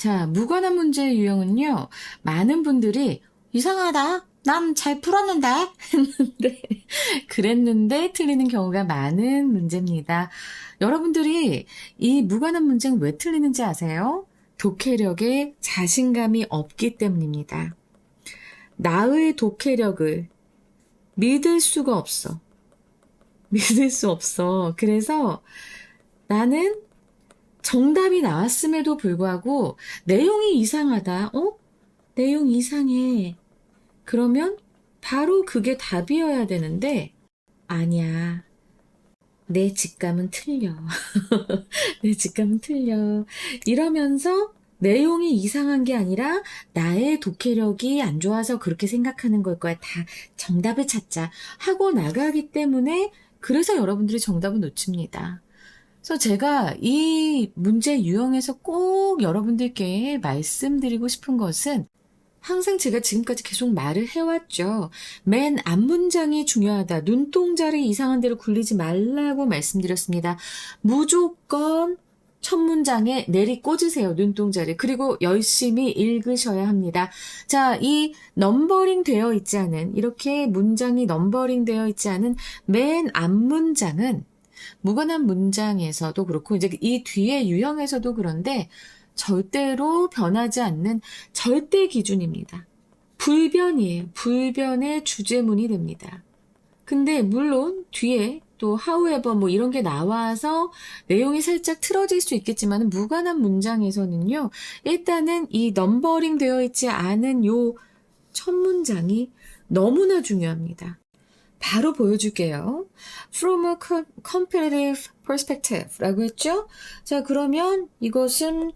자, 무관한 문제의 유형은요, 많은 분들이 이상하다. 난 잘 풀었는데? 했는데, 그랬는데 틀리는 경우가 많은 문제입니다. 여러분들이 이 무관한 문제는 왜 틀리는지 아세요? 독해력에 자신감이 없기 때문입니다. 나의 독해력을 믿을 수가 없어. 믿을 수 없어. 그래서 나는 정답이 나왔음에도 불구하고 내용이 이상하다. 내용 이상해. 그러면 바로 그게 답이어야 되는데 아니야. 내 직감은 틀려. 내 직감은 틀려. 이러면서 내용이 이상한 게 아니라 나의 독해력이 안 좋아서 그렇게 생각하는 걸 거야. 다 정답을 찾자 하고 나가기 때문에 그래서 여러분들이 정답을 놓칩니다. 그래서 제가 이 문제 유형에서 꼭 여러분들께 말씀드리고 싶은 것은 항상 제가 지금까지 계속 말을 해왔죠. 맨 앞문장이 중요하다. 눈동자를 이상한 대로 굴리지 말라고 말씀드렸습니다. 무조건 첫 문장에 내리꽂으세요. 눈동자를. 그리고 열심히 읽으셔야 합니다. 자, 이 넘버링 되어 있지 않은, 이렇게 문장이 넘버링 되어 있지 않은 맨 앞문장은 무관한 문장에서도 그렇고 이제 이 뒤에 유형에서도 그런데 절대로 변하지 않는 절대 기준입니다. 불변이에요. 불변의 주제문이 됩니다. 근데 물론 뒤에 또 however 뭐 이런 게 나와서 내용이 살짝 틀어질 수 있겠지만 무관한 문장에서는요. 일단은 이 넘버링 되어 있지 않은 요 첫 문장이 너무나 중요합니다. 바로 보여줄게요. From a competitive perspective 라고 했죠? 자, 그러면 이것은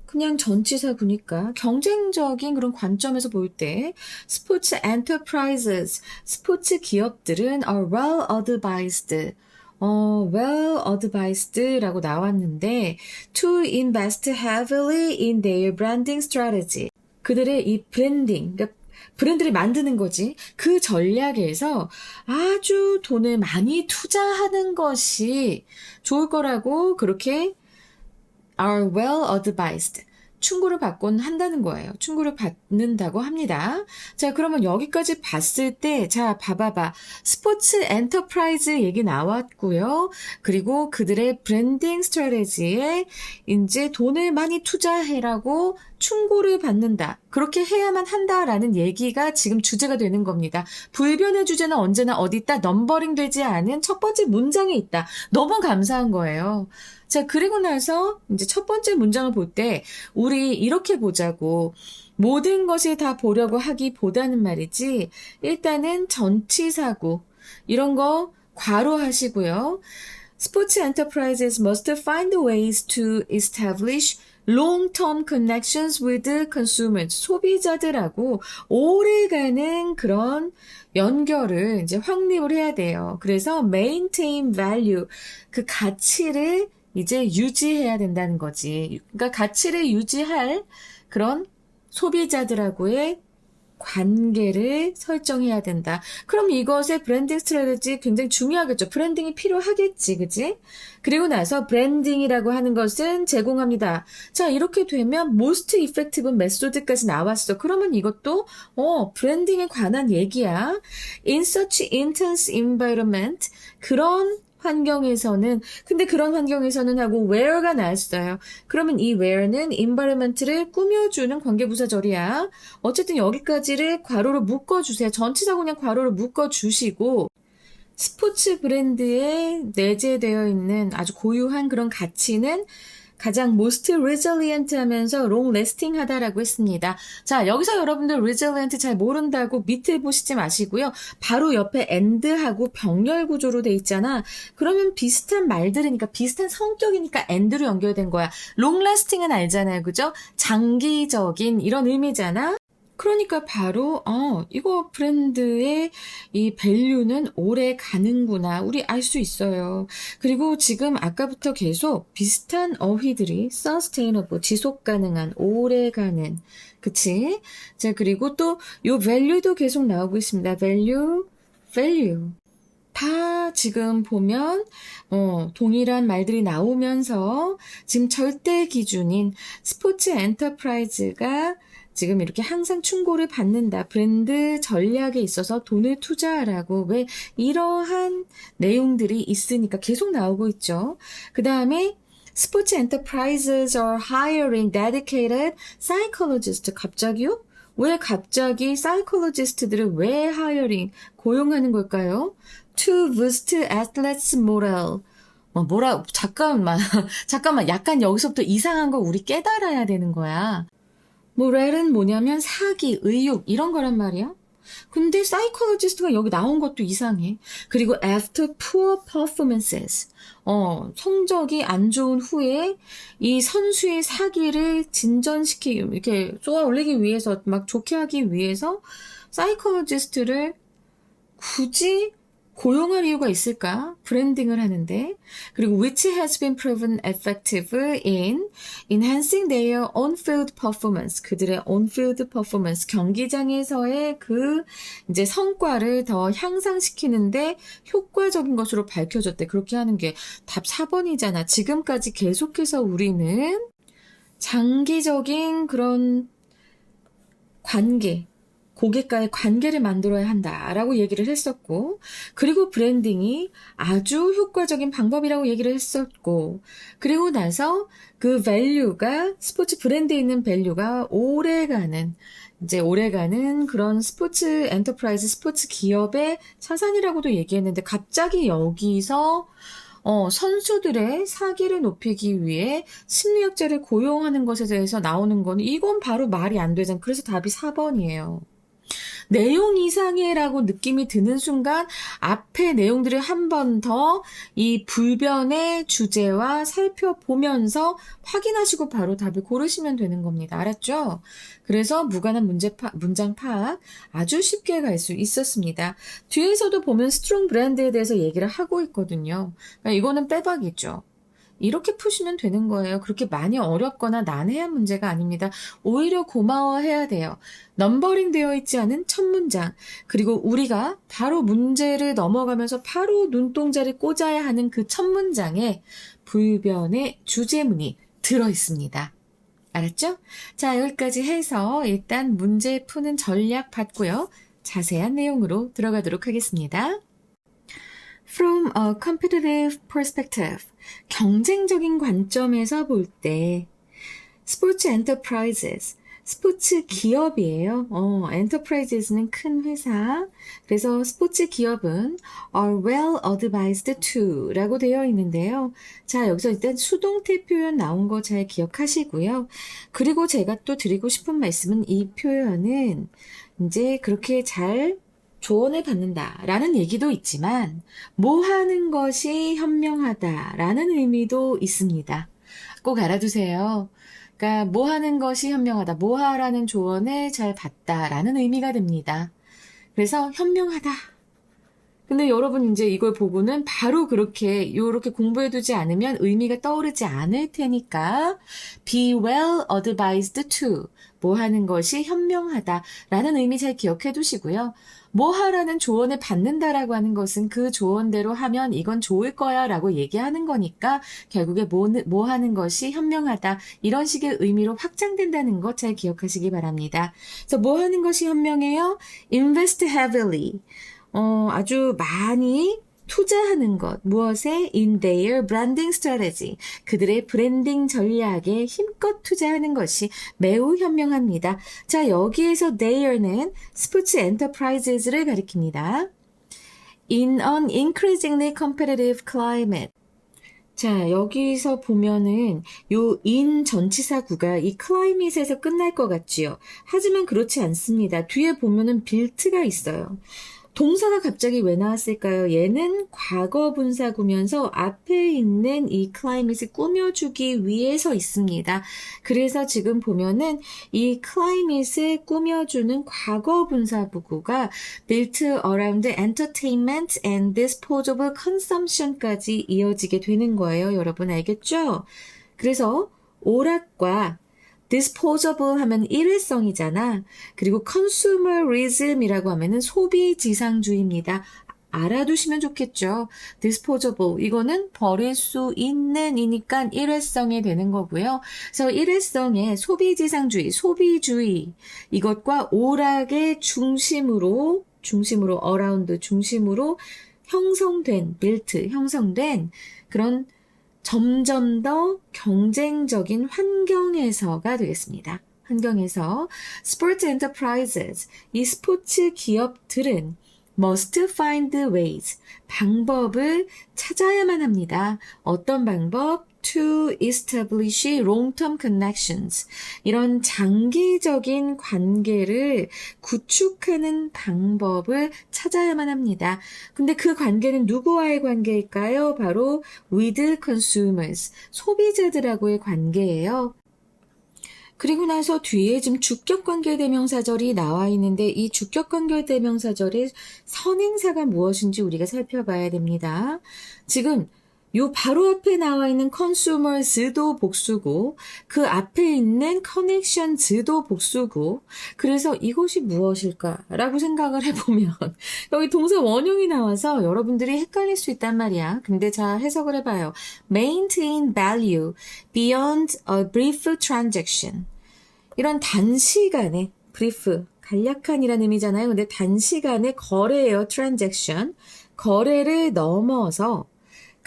그냥 전치사구니까 경쟁적인 그런 관점에서 볼 때 스포츠 enterprises, 스포츠 기업들은 are well advised, well advised라고 나왔는데 to invest heavily in their branding strategy. 그들의 이 브랜딩, 그러니까 브랜드를 만드는 거지. 그 전략에서 아주 돈을 많이 투자하는 것이 좋을 거라고 그렇게 are well advised. 충고를 받곤 한다는 거예요. 충고를 받는다고 합니다. 자, 그러면 여기까지 봤을 때, 자, 봐봐봐. 스포츠 엔터프라이즈 얘기 나왔고요. 그리고 그들의 브랜딩 스트래티지에 이제 돈을 많이 투자해라고 충고를 받는다. 그렇게 해야만 한다라는 얘기가 지금 주제가 되는 겁니다. 불변의 주제는 언제나 어디 있다? 넘버링 되지 않은 첫 번째 문장에 있다. 너무 감사한 거예요. 자, 그리고 나서 이제 첫 번째 문장을 볼 때 우리 이렇게 보자고 모든 것을 다 보려고 하기보다는 말이지 일단은 전치사구 이런 거 괄호하시고요. Sports enterprises must find ways to establish long-term connections with consumers. 소비자들하고 오래가는 그런 연결을 이제 확립을 해야 돼요. 그래서 maintain value, 그 가치를 이제 유지해야 된다는 거지. 그러니까 가치를 유지할 그런 소비자들하고의 관계를 설정해야 된다. 그럼 이것의 브랜딩 스트래티지 굉장히 중요하겠죠. 브랜딩이 필요하겠지, 그지? 그리고 나서 브랜딩이라고 하는 것은 제공합니다. 자, 이렇게 되면 most effective method까지 나왔어. 그러면 이것도 브랜딩에 관한 얘기야. In such intense environment, 그런 환경에서는 근데 그런 환경에서는 하고 where가 나왔어요. 그러면 이 where는 environment를 꾸며주는 관계부사절이야. 어쨌든 여기까지를 괄호로 묶어주세요. 전치사고 그냥 괄호로 묶어주시고 스포츠 브랜드에 내재되어 있는 아주 고유한 그런 가치는 가장 most resilient 하면서 long lasting 하다라고 했습니다. 자, 여기서 여러분들 resilient 잘 모른다고 밑에 보시지 마시고요. 바로 옆에 and하고 병렬 구조로 돼 있잖아. 그러면 비슷한 말들이니까 비슷한 성격이니까 and로 연결된 거야. long lasting은 알잖아요. 그죠? 장기적인 이런 의미잖아. 그러니까 바로 이거 브랜드의 이 밸류는 오래 가는구나. 우리 알 수 있어요. 그리고 지금 아까부터 계속 비슷한 어휘들이 sustainable, 지속 가능한, 오래 가는. 그치? 자, 그리고 또 요 value도 계속 나오고 있습니다. value. 다 지금 보면 동일한 말들이 나오면서 지금 절대 기준인 스포츠 엔터프라이즈가 지금 이렇게 항상 충고를 받는다. 브랜드 전략에 있어서 돈을 투자하라고. 왜 이러한 내용들이 있으니까 계속 나오고 있죠. 그 다음에 스포츠 enterprises are hiring dedicated psychologists. 갑자기요? 왜 갑자기 psychologist들을 왜 hiring, 고용하는 걸까요? To boost athletes' morale. 잠깐만. 약간 여기서부터 이상한 거 우리 깨달아야 되는 거야. 모랄은 뭐냐면 사기, 의욕 이런 거란 말이야. 근데 사이콜로지스트가 여기 나온 것도 이상해. 그리고 after poor performances. 성적이 안 좋은 후에 이 선수의 사기를 진전시키기, 이렇게 쏘아 올리기 위해서, 막 좋게 하기 위해서 사이콜로지스트를 굳이 고용할 이유가 있을까? 브랜딩을 하는데. 그리고 which has been proven effective in enhancing their on-field performance. 그들의 on-field performance, 경기장에서의 그 이제 성과를 더 향상시키는데 효과적인 것으로 밝혀졌대. 그렇게 하는 게 답 4번이잖아. 지금까지 계속해서 우리는 장기적인 그런 관계, 고객과의 관계를 만들어야 한다라고 얘기를 했었고, 그리고 브랜딩이 아주 효과적인 방법이라고 얘기를 했었고, 그리고 나서 그 밸류가, 스포츠 브랜드에 있는 밸류가 오래가는 그런 스포츠 엔터프라이즈, 스포츠 기업의 자산이라고도 얘기했는데, 갑자기 여기서 선수들의 사기를 높이기 위해 심리학자를 고용하는 것에 대해서 나오는 건 이건 바로 말이 안 되잖아. 그래서 답이 4번이에요. 내용 이상해라고 느낌이 드는 순간 앞에 내용들을 한 번 더 이 불변의 주제와 살펴보면서 확인하시고 바로 답을 고르시면 되는 겁니다. 알았죠? 그래서 무관한 문장 파악 아주 쉽게 갈 수 있었습니다. 뒤에서도 보면 스트롱 브랜드에 대해서 얘기를 하고 있거든요. 그러니까 이거는 빼박이죠. 이렇게 푸시면 되는 거예요. 그렇게 많이 어렵거나 난해한 문제가 아닙니다. 오히려 고마워해야 돼요. 넘버링 되어 있지 않은 첫 문장, 그리고 우리가 바로 문제를 넘어가면서 바로 눈동자를 꽂아야 하는 그 첫 문장에 불변의 주제문이 들어있습니다. 알았죠? 자, 여기까지 해서 일단 문제 푸는 전략 봤고요. 자세한 내용으로 들어가도록 하겠습니다. From a competitive perspective, 경쟁적인 관점에서 볼 때, 스포츠 엔터프라이즈스, 스포츠 기업이에요. enterprises는 큰 회사. 그래서 스포츠 기업은 are well advised to 라고 되어 있는데요. 자, 여기서 일단 수동태 표현 나온 거 잘 기억하시고요. 그리고 제가 또 드리고 싶은 말씀은 이 표현은 이제 그렇게 잘 조언을 받는다라는 얘기도 있지만 뭐 하는 것이 현명하다라는 의미도 있습니다. 꼭 알아두세요. 그러니까 뭐 하는 것이 현명하다, 뭐 하라는 조언을 잘 받다라는 의미가 됩니다. 그래서 현명하다. 근데 여러분 이제 이걸 보고는 바로 요렇게 공부해두지 않으면 의미가 떠오르지 않을 테니까 be well advised to, 뭐 하는 것이 현명하다라는 의미 잘 기억해 두시고요. 뭐 하라는 조언을 받는다라고 하는 것은 그 조언대로 하면 이건 좋을 거야 라고 얘기하는 거니까 결국에 뭐 하는 것이 현명하다, 이런 식의 의미로 확장된다는 것 잘 기억하시기 바랍니다. 그래서 뭐 하는 것이 현명해요? invest heavily. 아주 많이 투자하는 것. 무엇에? in their branding strategy. 그들의 브랜딩 전략에 힘껏 투자하는 것이 매우 현명합니다. 자, 여기에서 their는 스포츠 enterprises를 가리킵니다. in an increasingly competitive climate. 자, 여기서 보면은 요 in 전치사구가 이 climate에서 끝날 것 같지요. 하지만 그렇지 않습니다. 뒤에 보면은 built가 있어요. 동사가 갑자기 왜 나왔을까요? 얘는 과거 분사구면서 앞에 있는 이 climate을 꾸며주기 위해서 있습니다. 그래서 지금 보면은 이 climate을 꾸며주는 과거 분사구가 built around entertainment and disposable consumption까지 이어지게 되는 거예요. 여러분 알겠죠? 그래서 오락과 disposable 하면 일회성이잖아. 그리고 consumerism이라고 하면은 소비지상주의입니다. 알아두시면 좋겠죠. disposable 이거는 버릴 수 있는 이니까 일회성이 되는 거고요. 그래서 일회성의 소비지상주의, 소비주의 이것과 오락의 중심으로 around 중심으로 형성된 그런 점점 더 경쟁적인 환경에서가 되겠습니다. 환경에서 스포츠 엔터프라이즈스, 이 스포츠 기업들은 must find ways, 방법을 찾아야만 합니다. 어떤 방법? To establish long-term connections. 이런 장기적인 관계를 구축하는 방법을 찾아야만 합니다. 근데 그 관계는 누구와의 관계일까요? 바로 with consumers, 소비자들하고의 관계예요. 그리고 나서 뒤에 지금 주격관계대명사절이 나와 있는데 이 주격관계대명사절의 선행사가 무엇인지 우리가 살펴봐야 됩니다. 지금 요 바로 앞에 나와 있는 consumers도 복수고 그 앞에 있는 connections도 복수고 그래서 이것이 무엇일까라고 생각을 해보면 여기 동사 원형이 나와서 여러분들이 헷갈릴 수 있단 말이야. 근데 자 해석을 해봐요. maintain value beyond a brief transaction. 이런 단시간에 brief 간략한이라는 의미잖아요. 근데 단시간에 거래예요. transaction. 거래를 넘어서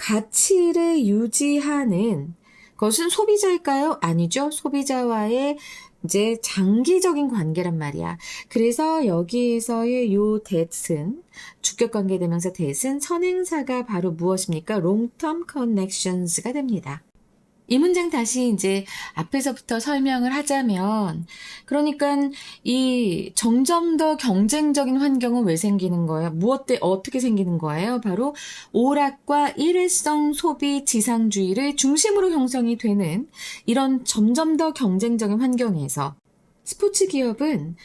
가치를 유지하는 것은 소비자일까요? 아니죠. 소비자와의 이제 장기적인 관계란 말이야. 그래서 여기에서의 요 that은 주격관계대명사 that은 선행사가 바로 무엇입니까? long-term connections가 됩니다. 이 문장 다시 이제 앞에서부터 설명을 하자면, 그러니까 이 점점 더 경쟁적인 환경은 왜 생기는 거예요? 어떻게 생기는 거예요? 바로 오락과 일회성 소비 지상주의를 중심으로 형성이 되는 이런 점점 더 경쟁적인 환경에서 스포츠 기업은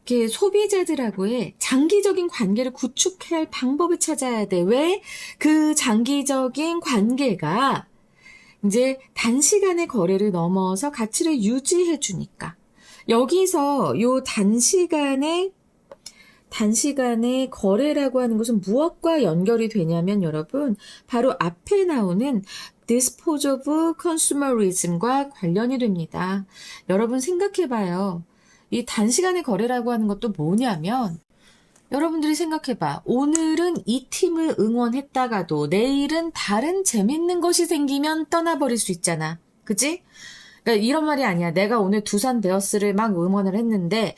이렇게 소비자들하고의 장기적인 관계를 구축할 방법을 찾아야 돼. 왜? 그 장기적인 관계가 이제 단시간의 거래를 넘어서 가치를 유지해 주니까. 여기서 요 단시간의 거래라고 하는 것은 무엇과 연결이 되냐면 여러분, 바로 앞에 나오는 disposable consumerism과 관련이 됩니다. 여러분 생각해봐요. 이 단시간의 거래라고 하는 것도 뭐냐면, 여러분들이 생각해봐. 오늘은 이 팀을 응원했다가도 내일은 다른 재밌는 것이 생기면 떠나버릴 수 있잖아. 그치? 그러니까 이런 말이 아니야. 내가 오늘 두산 베어스를 막 응원을 했는데,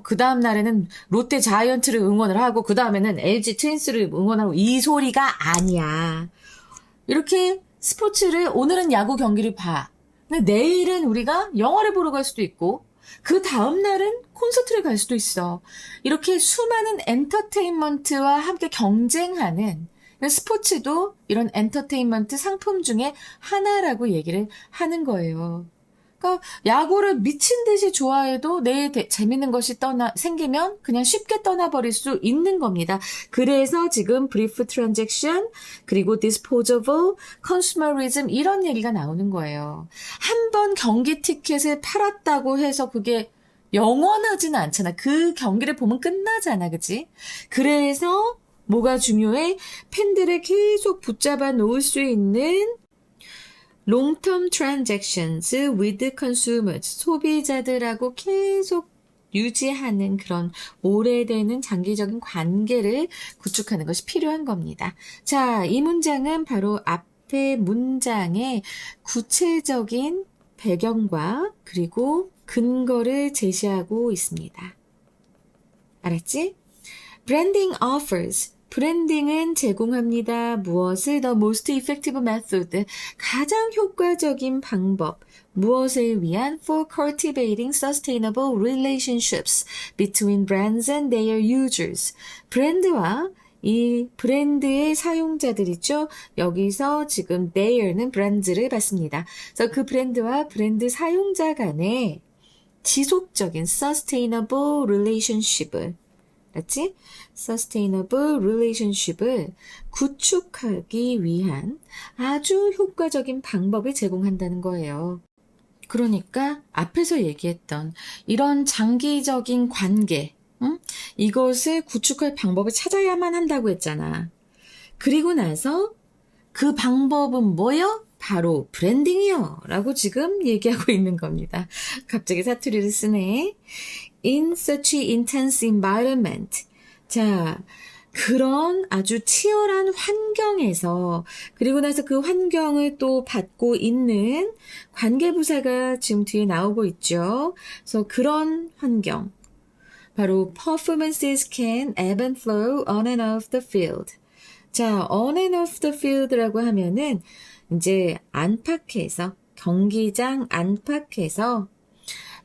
그 다음 날에는 롯데 자이언트를 응원을 하고, 그 다음에는 LG 트윈스를 응원하고, 이 소리가 아니야. 이렇게 스포츠를, 오늘은 야구 경기를 봐. 근데 내일은 우리가 영화를 보러 갈 수도 있고, 그 다음 날은 콘서트를 갈 수도 있어. 이렇게 수많은 엔터테인먼트와 함께 경쟁하는 스포츠도 이런 엔터테인먼트 상품 중에 하나라고 얘기를 하는 거예요. 그러니까 야구를 미친 듯이 좋아해도 내일 재밌는 것이 생기면 그냥 쉽게 떠나버릴 수 있는 겁니다. 그래서 지금 brief transaction 그리고 disposable consumerism 이런 얘기가 나오는 거예요. 한 번 경기 티켓을 팔았다고 해서 그게 영원하지는 않잖아. 그 경기를 보면 끝나잖아. 그치? 그래서 뭐가 중요해? 팬들을 계속 붙잡아 놓을 수 있는 long-term transactions with consumers, 소비자들하고 계속 유지하는 그런 오래되는 장기적인 관계를 구축하는 것이 필요한 겁니다. 자, 이 문장은 바로 앞에 문장의 구체적인 배경과 그리고 근거를 제시하고 있습니다. 알았지? Branding offers. 브랜딩은 제공합니다. 무엇을? The most effective method. 가장 효과적인 방법. 무엇을 위한? For cultivating sustainable relationships between brands and their users. 브랜드와 이 브랜드의 사용자들 있죠? 여기서 지금 their는 브랜드를 받습니다. 그래서 그 브랜드와 브랜드 사용자 간의 지속적인 sustainable relationship을 맞지? Sustainable relationship을 구축하기 위한 아주 효과적인 방법을 제공한다는 거예요. 그러니까 앞에서 얘기했던 이런 장기적인 관계, 응? 이것을 구축할 방법을 찾아야만 한다고 했잖아. 그리고 나서 그 방법은 뭐요? 바로 브랜딩이요. 라고 지금 얘기하고 있는 겁니다. 갑자기 사투리를 쓰네. In such intense environment. 자, 그런 아주 치열한 환경에서, 그리고 나서 그 환경을 또 받고 있는 관계부사가 지금 뒤에 나오고 있죠. 그래서 그런 환경. 바로 performances can ebb and flow on and off the field. 자, on and off the field라고 하면은 이제 안팎에서 경기장 안팎에서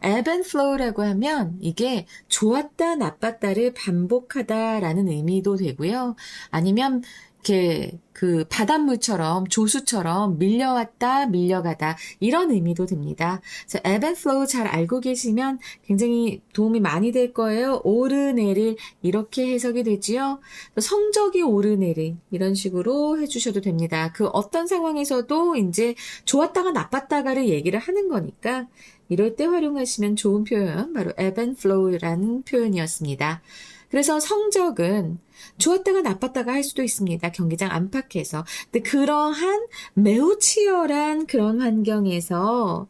ebb and flow라고 하면 이게 좋았다 나빴다를 반복하다라는 의미도 되고요. 아니면 이렇게 그 바닷물처럼 조수처럼 밀려왔다 밀려가다 이런 의미도 됩니다. 그래서 ebb and flow 잘 알고 계시면 굉장히 도움이 많이 될 거예요. 오르내릴 이렇게 해석이 되지요. 성적이 오르내릴 이런 식으로 해주셔도 됩니다. 그 어떤 상황에서도 이제 좋았다가 나빴다가를 얘기를 하는 거니까 이럴 때 활용하시면 좋은 표현, 바로 ebb and flow라는 표현이었습니다. 그래서 성적은 좋았다가 나빴다가 할 수도 있습니다. 경기장 안팎에서. 근데 그러한 매우 치열한 그런 환경에서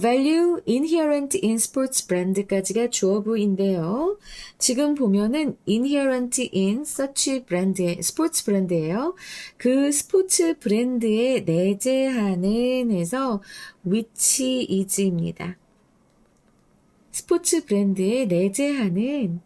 value inherent in sports brand까지가 주어부인데요. 지금 보면은 inherent in such brand, 스포츠 브랜드예요. 그 스포츠 브랜드에 내재하는 해서 which is입니다. 스포츠 브랜드에 내재하는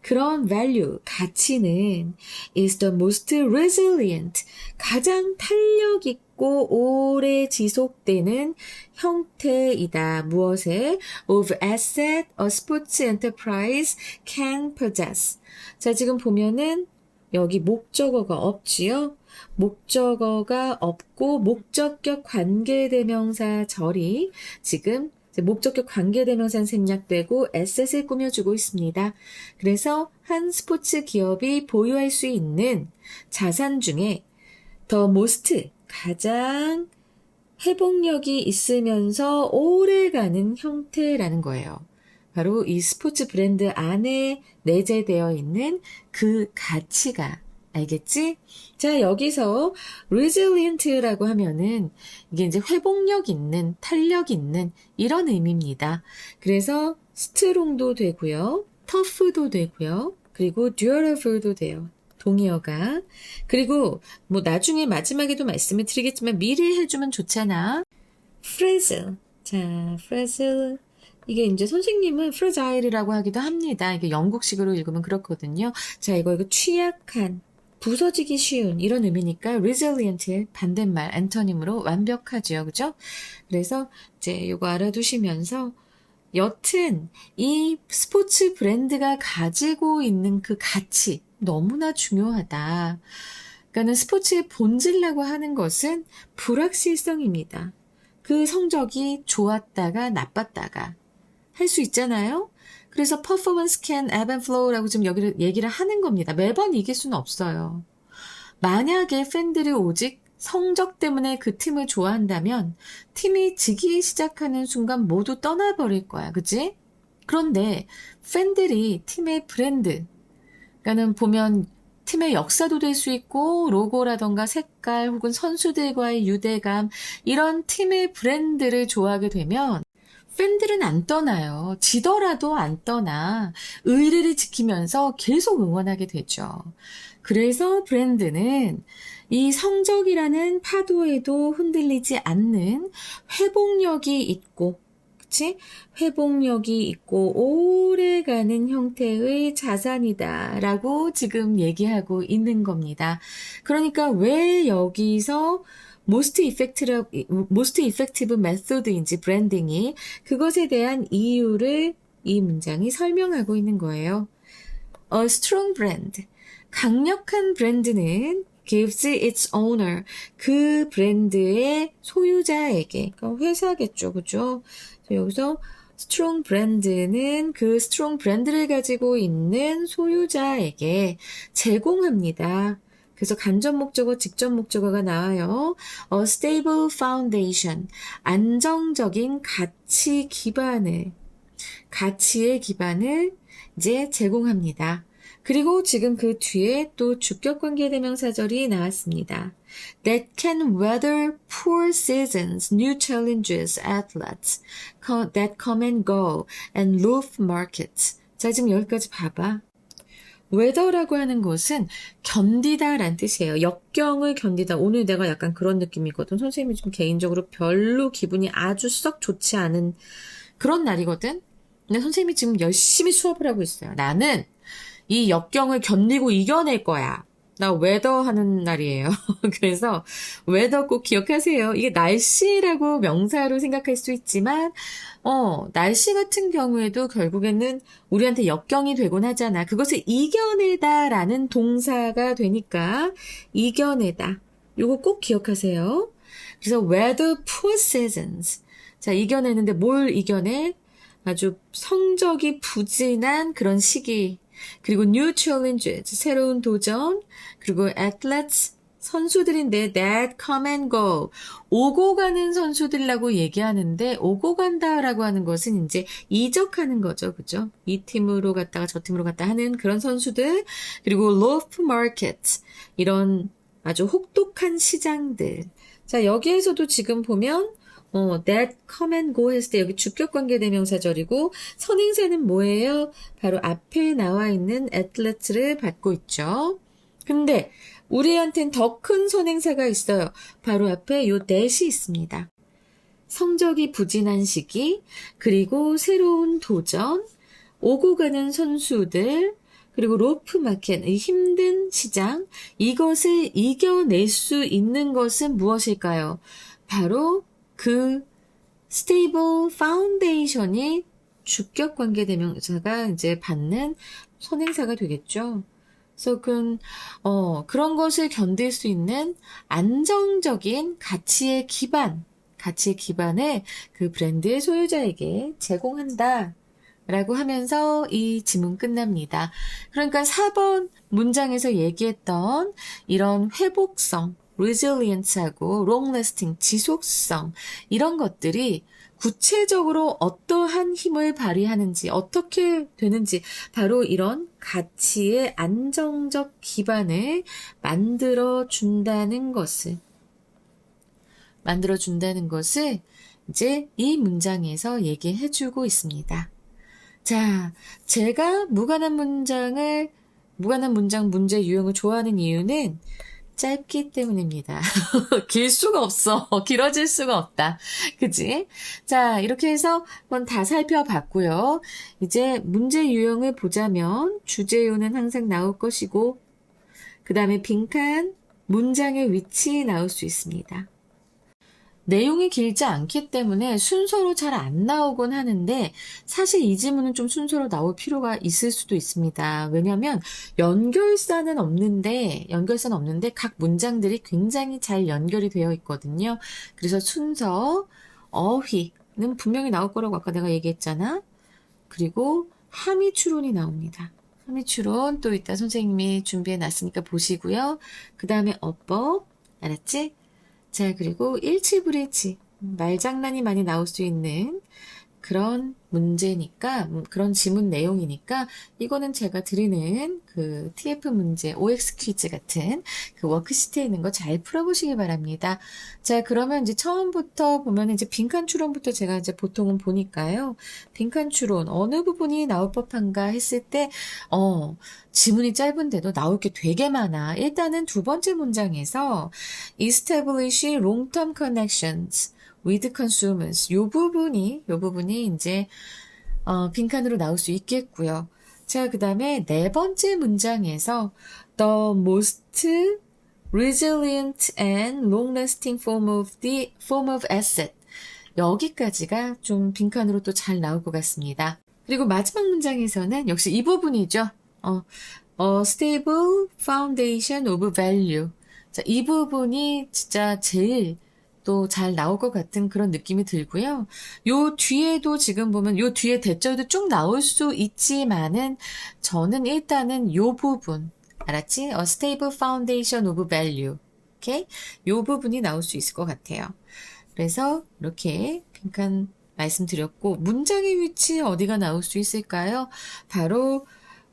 그런 value, 가치는 is the most resilient, 가장 탄력 있고 오래 지속되는 형태이다. 무엇에? of asset a sports enterprise can possess. 자, 지금 보면은 여기 목적어가 없지요? 목적어가 없고 목적격 관계대명사 절이 지금 목적격 관계대명사는 생략되고 에셋을 꾸며주고 있습니다. 그래서 한 스포츠 기업이 보유할 수 있는 자산 중에 the most, 가장 회복력이 있으면서 오래가는 형태라는 거예요. 바로 이 스포츠 브랜드 안에 내재되어 있는 그 가치가, 알겠지? 자, 여기서 resilient라고 하면은 이게 이제 회복력 있는, 탄력 있는 이런 의미입니다. 그래서 strong도 되고요. tough도 되고요. 그리고 durable도 돼요. 동의어가. 그리고 뭐 나중에 마지막에도 말씀을 드리겠지만 미리 해주면 좋잖아. fragile. 자, fragile. 이게 이제 선생님은 fragile이라고 하기도 합니다. 이게 영국식으로 읽으면 그렇거든요. 자, 이거 취약한, 부서지기 쉬운 이런 의미니까 resilient 반대말 엔토님으로 완벽하죠. 그죠? 그래서 이제 이거 알아두시면서 여튼 이 스포츠 브랜드가 가지고 있는 그 가치 너무나 중요하다. 그러니까는 스포츠의 본질이라고 하는 것은 불확실성입니다. 그 성적이 좋았다가 나빴다가 할 수 있잖아요. 그래서 performance can ebb and flow라고 지금 여기를 얘기를 하는 겁니다. 매번 이길 수는 없어요. 만약에 팬들이 오직 성적 때문에 그 팀을 좋아한다면 팀이 지기 시작하는 순간 모두 떠나버릴 거야. 그치? 그런데 팬들이 팀의 브랜드, 그러니까는 보면 팀의 역사도 될 수 있고 로고라던가 색깔 혹은 선수들과의 유대감 이런 팀의 브랜드를 좋아하게 되면 팬들은 안 떠나요. 지더라도 안 떠나. 의리를 지키면서 계속 응원하게 되죠. 그래서 브랜드는 이 성적이라는 파도에도 흔들리지 않는 회복력이 있고, 그치? 회복력이 있고 오래가는 형태의 자산이다 라고 지금 얘기하고 있는 겁니다. 그러니까 왜 여기서 most effective method인지 브랜딩이 그것에 대한 이유를 이 문장이 설명하고 있는 거예요. A strong brand, 강력한 브랜드는 gives its owner, 그 브랜드의 소유자에게, 그러니까 회사겠죠, 그죠? 여기서 strong brand는 그 strong 브랜드를 가지고 있는 소유자에게 제공합니다. 그래서 간접 목적어, 직접 목적어가 나와요. A stable foundation, 안정적인 가치의 기반을 이제 제공합니다. 그리고 지금 그 뒤에 또 주격관계 대명사절이 나왔습니다. That can weather poor seasons, new challenges, athletes that come and go, and loaf markets. 자, 지금 여기까지 봐봐. weather라고 하는 것은 견디다 라는 뜻이에요. 역경을 견디다. 오늘 내가 약간 그런 느낌이거든. 선생님이 좀 개인적으로 별로 기분이 아주 썩 좋지 않은 그런 날이거든. 근데 선생님이 지금 열심히 수업을 하고 있어요. 나는 이 역경을 견디고 이겨낼 거야. 나 웨더 하는 날이에요. 그래서 웨더 꼭 기억하세요. 이게 날씨라고 명사로 생각할 수 있지만 날씨 같은 경우에도 결국에는 우리한테 역경이 되곤 하잖아. 그것을 이겨내다라는 동사가 되니까 이겨내다. 요거 꼭 기억하세요. 그래서 weather poor seasons. 자, 이겨내는데 뭘 이겨내? 아주 성적이 부진한 그런 시기. 그리고 new challenges, 새로운 도전, 그리고 athletes, 선수들인데 that come and go, 오고 가는 선수들이라고 얘기하는데 오고 간다라고 하는 것은 이제 이적하는 거죠. 그죠? 이 팀으로 갔다가 저 팀으로 갔다 하는 그런 선수들, 그리고 loaf market, 이런 아주 혹독한 시장들. 자, 여기에서도 지금 보면 that come and go 했을 때 여기 주격관계 대명사절이고 선행사는 뭐예요? 바로 앞에 나와 있는 athlete를 받고 있죠. 근데 우리한텐 더 큰 선행사가 있어요. 바로 앞에 요 that이 있습니다. 성적이 부진한 시기, 그리고 새로운 도전, 오고 가는 선수들, 그리고 로프 마켓, 힘든 시장, 이것을 이겨낼 수 있는 것은 무엇일까요? 바로 그 stable foundation이 주격관계 대명사가 이제 받는 선행사가 되겠죠. 그래서 그런 것을 견딜 수 있는 안정적인 가치의 기반을 그 브랜드의 소유자에게 제공한다. 라고 하면서 이 지문 끝납니다. 그러니까 4번 문장에서 얘기했던 이런 회복성, resilience하고 long-lasting, 지속성 이런 것들이 구체적으로 어떠한 힘을 발휘하는지 어떻게 되는지 바로 이런 가치의 안정적 기반을 만들어준다는 것을 이제 이 문장에서 얘기해주고 있습니다. 자, 제가 무관한 문장 문제 유형을 좋아하는 이유는 짧기 때문입니다. 길 수가 없어. 길어질 수가 없다. 그치? 자, 이렇게 해서 한번 다 살펴봤고요. 이제 문제 유형을 보자면 주제요는 항상 나올 것이고 그 다음에 빈칸, 문장의 위치 나올 수 있습니다. 내용이 길지 않기 때문에 순서로 잘 안 나오곤 하는데 사실 이 지문은 좀 순서로 나올 필요가 있을 수도 있습니다. 왜냐하면 연결사는 없는데 각 문장들이 굉장히 잘 연결이 되어 있거든요. 그래서 순서, 어휘는 분명히 나올 거라고 아까 내가 얘기했잖아. 그리고 함의 추론이 나옵니다. 함의 추론 또 이따 선생님이 준비해 놨으니까 보시고요. 그 다음에 어법, 알았지? 자, 그리고 일치불일치, 말장난이 많이 나올 수 있는 그런 문제니까, 그런 지문 내용이니까, 이거는 제가 드리는 그 TF 문제, OX 퀴즈 같은 그 워크시트에 있는 거 잘 풀어보시기 바랍니다. 자, 그러면 이제 처음부터 보면 이제 빈칸 추론부터 제가 이제 보통은 보니까요. 빈칸 추론, 어느 부분이 나올 법한가 했을 때, 지문이 짧은데도 나올 게 되게 많아. 일단은 두 번째 문장에서 establish long-term connections with consumers. 요 부분이 이제, 빈칸으로 나올 수 있겠고요. 자, 그 다음에 네 번째 문장에서 the most resilient and long-lasting form of asset. 여기까지가 좀 빈칸으로 또 잘 나올 것 같습니다. 그리고 마지막 문장에서는 역시 이 부분이죠. stable foundation of value. 자, 이 부분이 진짜 제일 또 잘 나올 것 같은 그런 느낌이 들고요. 요 뒤에도 지금 보면 요 뒤에 대절도 쭉 나올 수 있지만은 저는 일단은 요 부분 알았지? stable foundation of value. 오케이? 요 부분이 나올 수 있을 것 같아요. 그래서 이렇게 빈칸 말씀드렸고, 문장의 위치 어디가 나올 수 있을까요? 바로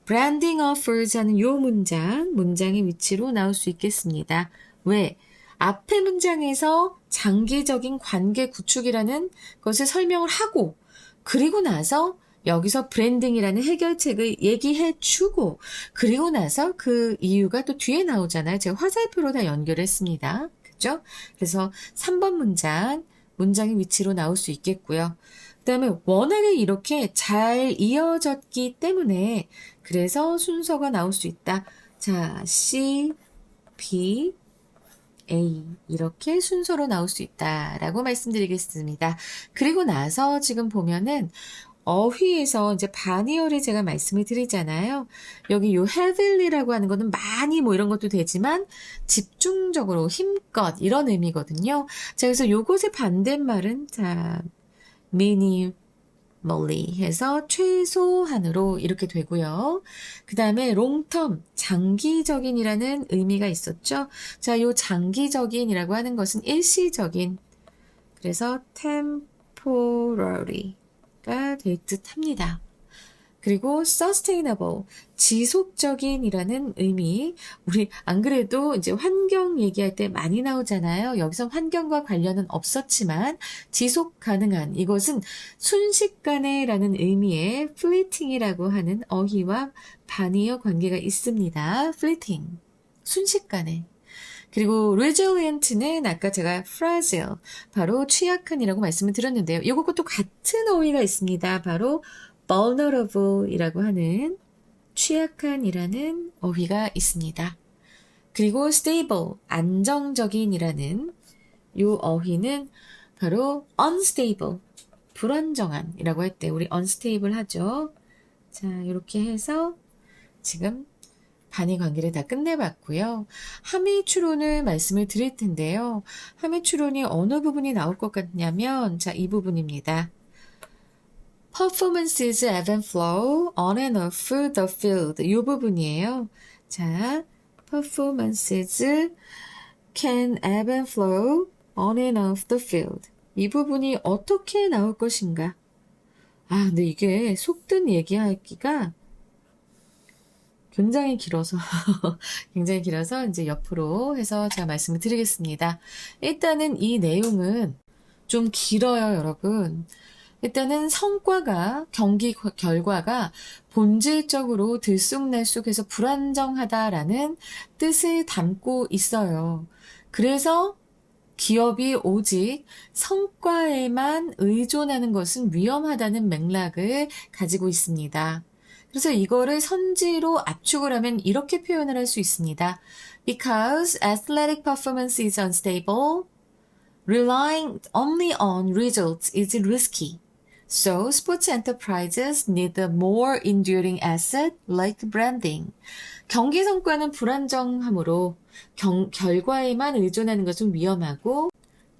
branding offers 하는 요 문장의 위치로 나올 수 있겠습니다. 왜? 앞의 문장에서 장기적인 관계 구축이라는 것을 설명을 하고, 그리고 나서 여기서 브랜딩이라는 해결책을 얘기해 주고, 그리고 나서 그 이유가 또 뒤에 나오잖아요. 제가 화살표로 다 연결했습니다. 그죠? 그래서 3번 문장의 위치로 나올 수 있겠고요. 그 다음에 워낙에 이렇게 잘 이어졌기 때문에 그래서 순서가 나올 수 있다. 자, C, B, A 이렇게 순서로 나올 수 있다라고 말씀드리겠습니다. 그리고 나서 지금 보면은 어휘에서 이제 반의어를 제가 말씀을 드리잖아요. 여기 요 heavily,라고 하는 거는 많이 뭐 이런 것도 되지만 집중적으로 힘껏 이런 의미거든요. 자, 그래서 요것의 반대말은 자, minimally 해서 최소한으로 이렇게 되고요. 그 다음에 long-term, 장기적인이라는 의미가 있었죠. 자, 요 장기적인이라고 하는 것은 일시적인, 그래서 temporary 가 될 듯 합니다. 그리고 sustainable, 지속적인이라는 의미. 우리 안 그래도 이제 환경 얘기할 때 많이 나오잖아요. 여기서 환경과 관련은 없었지만 지속 가능한, 이것은 순식간에라는 의미의 fleeting이라고 하는 어휘와 반의어 관계가 있습니다. fleeting, 순식간에. 그리고 resilient는 아까 제가 fragile, 바로 취약한이라고 말씀을 드렸는데요. 이것도 같은 어휘가 있습니다. 바로 vulnerable이라고 하는 취약한이라는 어휘가 있습니다. 그리고 stable, 안정적인이라는 이 어휘는 바로 unstable, 불안정한이라고 할 때 우리 unstable 하죠. 자, 이렇게 해서 지금 반의 관계를 다 끝내봤고요. 함의 추론을 말씀을 드릴 텐데요. 함의 추론이 어느 부분이 나올 것 같냐면, 자, 이 부분입니다. Performances ebb and flow on and off the field. 이 부분이에요. 자, performances can ebb and flow on and off the field. 이 부분이 어떻게 나올 것인가? 아, 근데 이게 속든 얘기하기가 굉장히 길어서 이제 옆으로 해서 제가 말씀을 드리겠습니다. 일단은 이 내용은 좀 길어요, 여러분. 일단은 경기 결과가 본질적으로 들쑥날쑥해서 불안정하다라는 뜻을 담고 있어요. 그래서 기업이 오직 성과에만 의존하는 것은 위험하다는 맥락을 가지고 있습니다. 그래서 이거를 선지로 압축을 하면 이렇게 표현을 할 수 있습니다. Because athletic performance is unstable, relying only on results is risky. So sports enterprises need a more enduring asset like branding. 경기 성과는 불안정하므로 결과에만 의존하는 것은 위험하고,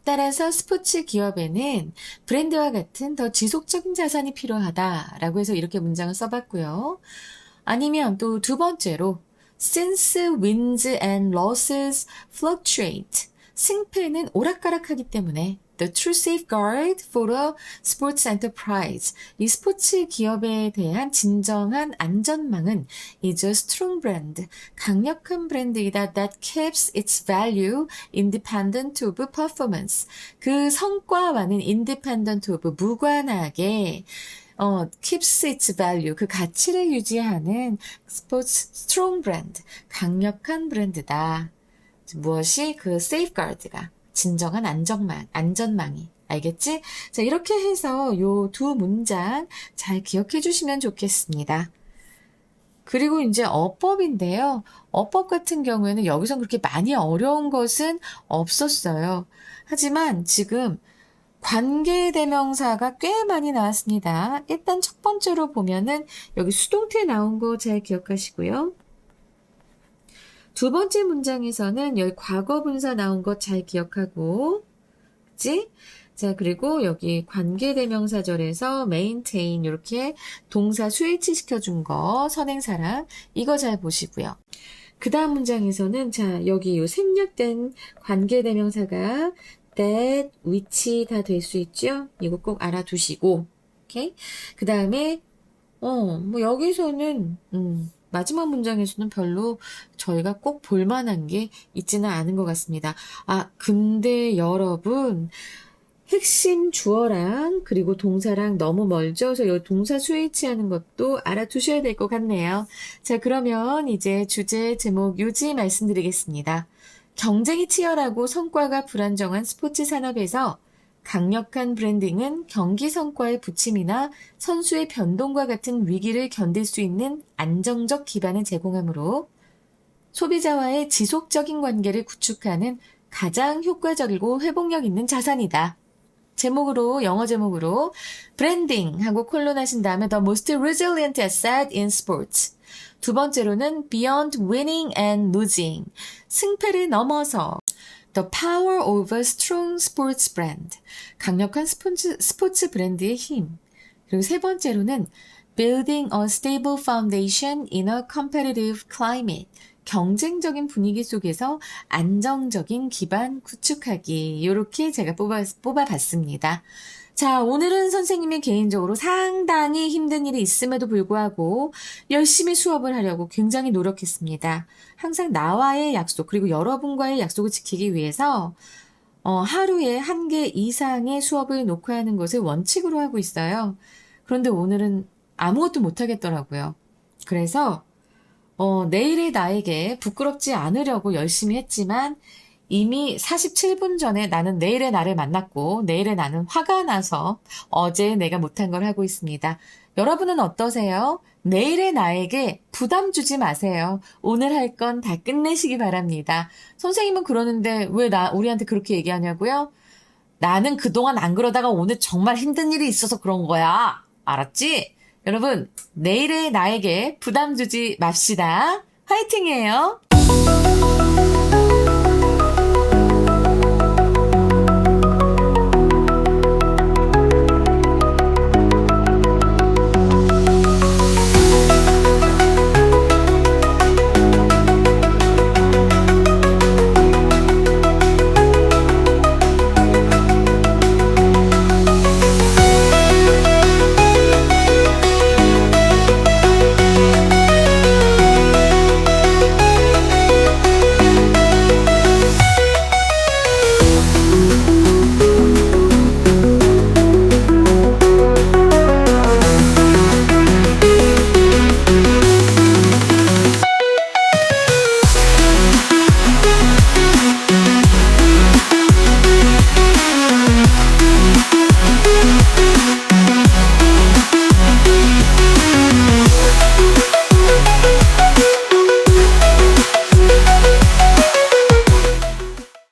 따라서 스포츠 기업에는 브랜드와 같은 더 지속적인 자산이 필요하다라고 해서 이렇게 문장을 써봤고요. 아니면 또 두 번째로 since wins and losses fluctuate, 승패는 오락가락하기 때문에 the true safeguard for a sports enterprise, 이 스포츠 기업에 대한 진정한 안전망은 is a strong brand, 강력한 브랜드이다 that keeps its value independent of performance, 그 성과와는 independent of, 무관하게 keeps its value, 그 가치를 유지하는 스포츠 strong brand, 강력한 브랜드다. 무엇이? 그 safeguard가 진정한 안전망이. 알겠지? 자, 이렇게 해서 요 두 문장 잘 기억해 주시면 좋겠습니다. 그리고 이제 어법인데요. 어법 같은 경우에는 여기서 그렇게 많이 어려운 것은 없었어요. 하지만 지금 관계대명사가 꽤 많이 나왔습니다. 일단 첫 번째로 보면은 여기 수동태 나온 거 잘 기억하시고요. 두 번째 문장에서는 여기 과거분사 나온 것 잘 기억하고, 그치? 자, 그리고 여기 관계대명사절에서 maintain 이렇게 동사 수일치 시켜준 거, 선행사랑, 이거 잘 보시고요. 그 다음 문장에서는 자, 여기 요 생략된 관계대명사가 that, which 다 될 수 있죠? 이거 꼭 알아두시고, 오케이? 그 다음에, 뭐 여기서는, 마지막 문장에서는 별로 저희가 꼭 볼만한 게 있지는 않은 것 같습니다. 아, 근데 여러분, 핵심 주어랑 그리고 동사랑 너무 멀죠? 그래서 이 동사 스위치하는 것도 알아두셔야 될 것 같네요. 자, 그러면 이제 주제 제목 요지 말씀드리겠습니다. 경쟁이 치열하고 성과가 불안정한 스포츠 산업에서 강력한 브랜딩은 경기 성과의 부침이나 선수의 변동과 같은 위기를 견딜 수 있는 안정적 기반을 제공하므로 소비자와의 지속적인 관계를 구축하는 가장 효과적이고 회복력 있는 자산이다. 제목으로, 영어 제목으로 브랜딩 하고 콜론 하신 다음에 The most resilient asset in sports. 두 번째로는 Beyond winning and losing. 승패를 넘어서 The power of a strong sports brand. 강력한 스포츠 브랜드의 힘. 그리고 세 번째로는 Building a stable foundation in a competitive climate. 경쟁적인 분위기 속에서 안정적인 기반 구축하기. 이렇게 제가 뽑아봤습니다. 자, 오늘은 선생님이 개인적으로 상당히 힘든 일이 있음에도 불구하고 열심히 수업을 하려고 굉장히 노력했습니다. 항상 나와의 약속, 그리고 여러분과의 약속을 지키기 위해서 하루에 1개 이상의 수업을 녹화하는 것을 원칙으로 하고 있어요. 그런데 오늘은 아무것도 못하겠더라고요. 그래서 내일의 나에게 부끄럽지 않으려고 열심히 했지만 이미 47분 전에 나는 내일의 나를 만났고 내일의 나는 화가 나서 어제 내가 못한 걸 하고 있습니다. 여러분은 어떠세요? 내일의 나에게 부담 주지 마세요. 오늘 할 건 다 끝내시기 바랍니다. 선생님은 그러는데 왜 우리한테 그렇게 얘기하냐고요? 나는 그동안 안 그러다가 오늘 정말 힘든 일이 있어서 그런 거야. 알았지? 여러분, 내일의 나에게 부담 주지 맙시다. 화이팅이에요.